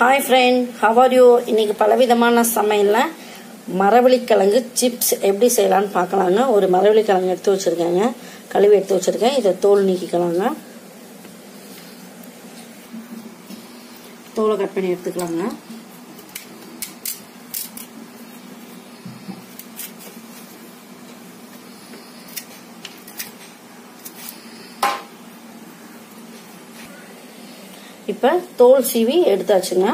Hi friend, how are you? இன்னைக்கு பலவிதமான சமையலில் மரவள்ளிக்கிழங்கு சிப்ஸ் எப்படி செய்யலான்னு பார்க்கலாங்க. ஒரு மரவள்ளிக்கிழங்கு எடுத்து வச்சுருக்கேங்க, கழுவி எடுத்து வச்சுருக்கேன். இதை தோல் நீக்கிக்கலாங்க. தோலை கட் பண்ணி எடுத்துக்கலாங்க. இப்போ தோல் சீவி எடுத்தாச்சுங்க.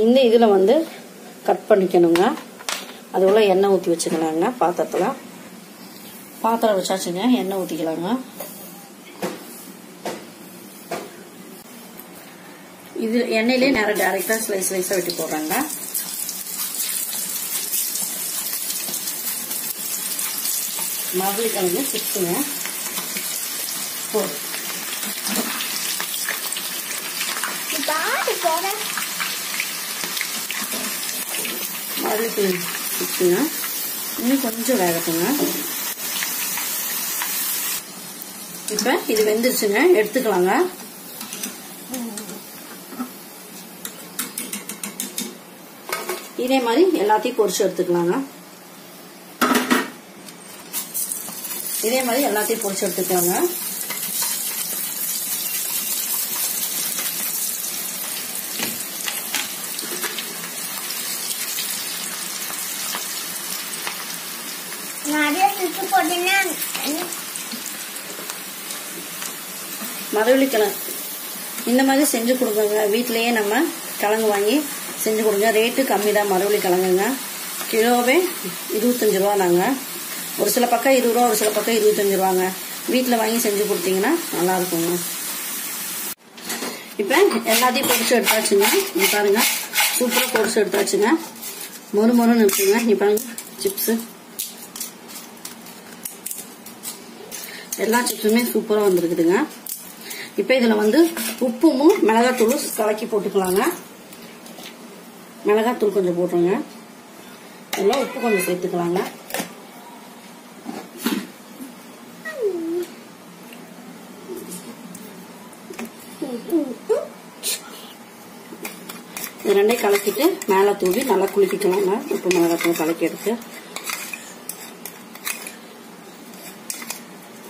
இந்த இதில் வந்து கட் பண்ணிக்கணுங்க. அதுக்குள்ள எண்ணெய் ஊற்றி வச்சுக்கலாங்க. பாத்திரம் வச்சாச்சுங்க. எண்ணெய் ஊற்றிக்கலாங்க. இது எண்ணெயிலே டைரெக்டாக ஸ்லைஸாக வெட்டி போடுறாங்க. மரவள்ளிக்கிழங்கு சிப்ஸுங்க. மரவள்ளிக்கிழங்கு சிப்ஸுங்க. இன்னும் கொஞ்சம் வேகட்டுங்க. இப்போ இது வெந்துருச்சுங்க, எடுத்துக்கலாங்க. இதே மாதிரி எல்லாத்தையும் பொரிச்சு எடுத்துக்கலாங்க. மரவள்ளிக்கிழங்கு இந்த மாதிரி செஞ்சு கொடுங்க. வீட்டிலேயே நம்ம கிழங்கு வாங்கி செஞ்சு கொடுங்க. ரேட்டு கம்மி தான். மரவள்ளிக்கிழங்குங்க கிலோவே 25 ரூபா தாங்க. ஒரு சில பக்கம் 20 ரூபா, ஒரு சில பக்கம் 25 ரூபாங்க. வீட்டில் வாங்கி செஞ்சு கொடுத்தீங்கன்னா நல்லா இருக்குங்க. இப்போ எல்லாத்தையும் பொரிச்சு எடுத்தாச்சுங்க. இங்க பாருங்க, சூப்பராக பொரிச்சு எடுத்தாச்சுங்க. மொறுன்னு இருக்குங்க. இங்க பாருங்க, சிப்ஸு எல்லா சிப்ஸுமே சூப்பராக வந்துருக்குதுங்க. இப்போ இதில் வந்து உப்பும் மிளகாத்தூளும் கலக்கி போட்டுக்கலாங்க. மிளகாத்தூள் கொஞ்சம் போட்டுருங்க. எல்லாம் உப்பு கொஞ்சம் சேர்த்துக்கலாங்க. இது ரெண்டையும் கலக்கிட்டு மேலே தூவி நல்லா குளிப்பிக்கலாங்க. உப்பு மிளகாத்தூள் கலக்கி எடுத்து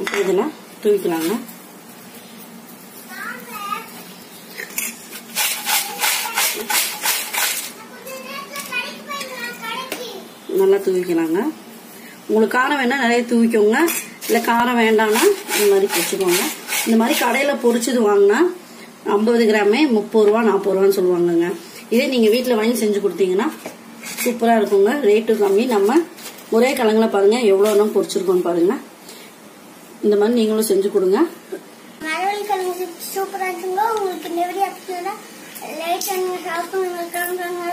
இப்போ இதெல்லாம் தூவிக்கலாங்க. நல்லா தூவிக்கலாங்க. உங்களுக்கு காரம் வேணா நிறைய தூவிக்கோங்க, இல்லை காரம் வேண்டாம்னா இந்த மாதிரி பொரிச்சுக்கோங்க. இந்த மாதிரி கடையில் பொரிச்சது வாங்கினா 50 கிராமே 30 ரூபா 40 ரூபான்னு சொல்லுவாங்கங்க. இதே நீங்கள் வீட்டில் வாங்கி செஞ்சு கொடுத்தீங்கன்னா சூப்பராக இருக்குங்க. ரேட்டு கம்மி. நம்ம ஒரே கிழங்குல பாருங்க எவ்வளோ நம்ம பொரிச்சிருக்கோம் பாருங்க. இந்த மாதிரி நீங்களும் செஞ்சு கொடுங்க. மரவள்ளிக்கிழங்கு சூப்பராக இருக்குங்க. உங்களுக்கு இந்த வீடியோ பிடிச்சதா லைக் பண்ணுங்க, ஷேர் பண்ணுங்க, கமெண்ட் பண்ணுங்க.